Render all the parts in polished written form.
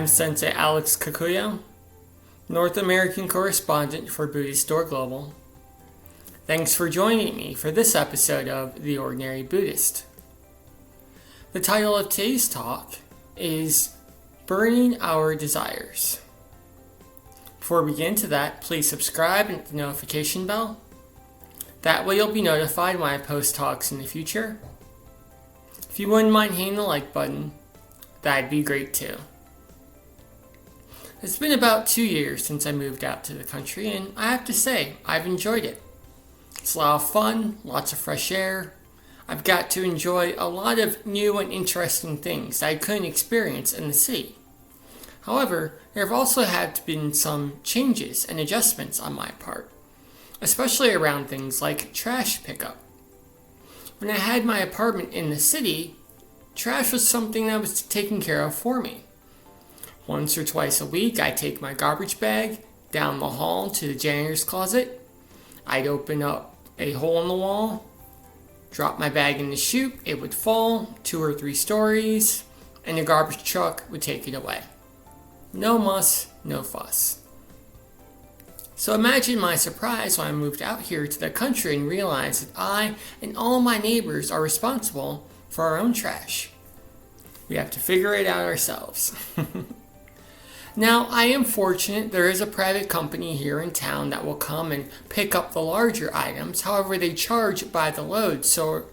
I'm Sensei Kakuyo, North American Correspondent for Buddhistdoor Global. Thanks for joining me for this episode of The Ordinary Buddhist. The title of today's talk is Burning Our Desires. Before we get into that, please subscribe and hit the notification bell. That way you'll be notified when I post talks in the future. If you wouldn't mind hitting the like button, that'd be great too. It's been about 2 years since I moved out to the country, and I have to say, I've enjoyed it. It's a lot of fun, lots of fresh air. I've got to enjoy a lot of new and interesting things that I couldn't experience in the city. However, there have also had been some changes and adjustments on my part, especially around things like trash pickup. When I had my apartment in the city, trash was something that was taken care of for me. Once or twice a week, I'd take my garbage bag down the hall to the janitor's closet. I'd open up a hole in the wall, drop my bag in the chute, it would fall 2 or 3 stories, and the garbage truck would take it away. No muss, no fuss. So imagine my surprise when I moved out here to the country and realized that I and all my neighbors are responsible for our own trash. We have to figure it out ourselves. Now, I am fortunate there is a private company here in town that will come and pick up the larger items. However, they charge by the load. So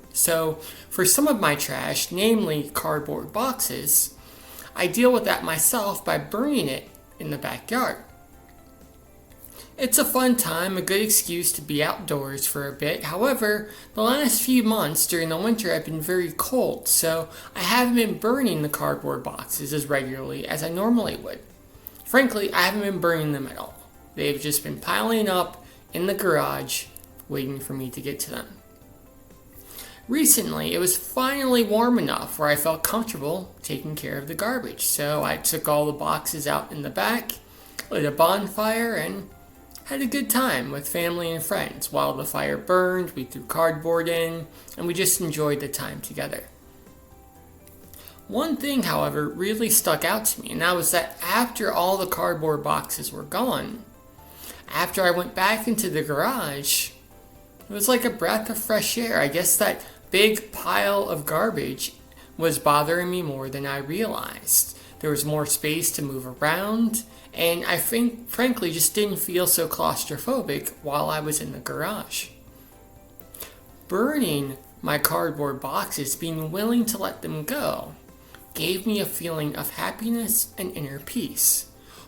for some of my trash, namely cardboard boxes, I deal with that myself by burning it in the backyard. It's a fun time, a good excuse to be outdoors for a bit. However, the last few months during the winter have been very cold, so I haven't been burning the cardboard boxes as regularly as I normally would. Frankly, I haven't been burning them at all. They've just been piling up in the garage, waiting for me to get to them. Recently, it was finally warm enough where I felt comfortable taking care of the garbage, so I took all the boxes out in the back, lit a bonfire, and had a good time with family and friends. While the fire burned, we threw cardboard in, and we just enjoyed the time together. One thing, however, really stuck out to me, and that was that after all the cardboard boxes were gone, after I went back into the garage, it was like a breath of fresh air. I guess that big pile of garbage was bothering me more than I realized. There was more space to move around, and I frankly just didn't feel so claustrophobic while I was in the garage. Burning my cardboard boxes, being willing to let them go, gave me a feeling of happiness and inner peace,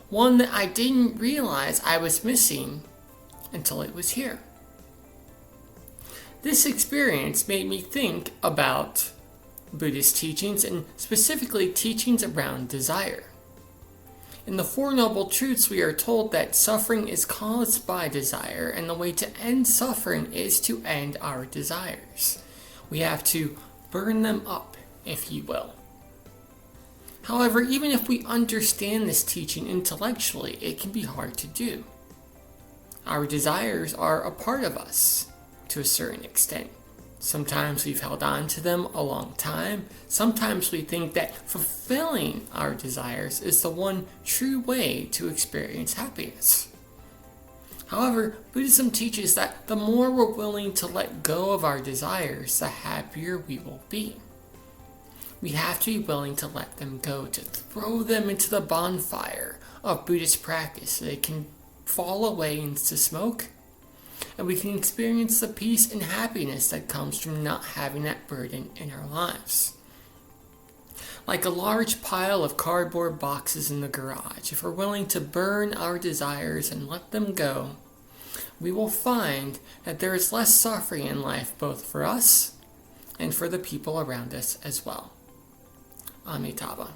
one that I didn't realize I was missing until it was here. This experience made me think about Buddhist teachings, and specifically teachings around desire. In the Four Noble Truths, we are told that suffering is caused by desire, and the way to end suffering is to end our desires. We have to burn them up, if you will. However, even if we understand this teaching intellectually, it can be hard to do. Our desires are a part of us, to a certain extent. Sometimes we've held on to them a long time. Sometimes we think that fulfilling our desires is the one true way to experience happiness. However, Buddhism teaches that the more we're willing to let go of our desires, the happier we will be. We have to be willing to let them go, to throw them into the bonfire of Buddhist practice so they can fall away into smoke, and we can experience the peace and happiness that comes from not having that burden in our lives. Like a large pile of cardboard boxes in the garage, if we're willing to burn our desires and let them go, we will find that there is less suffering in life, both for us and for the people around us as well. Amitabha.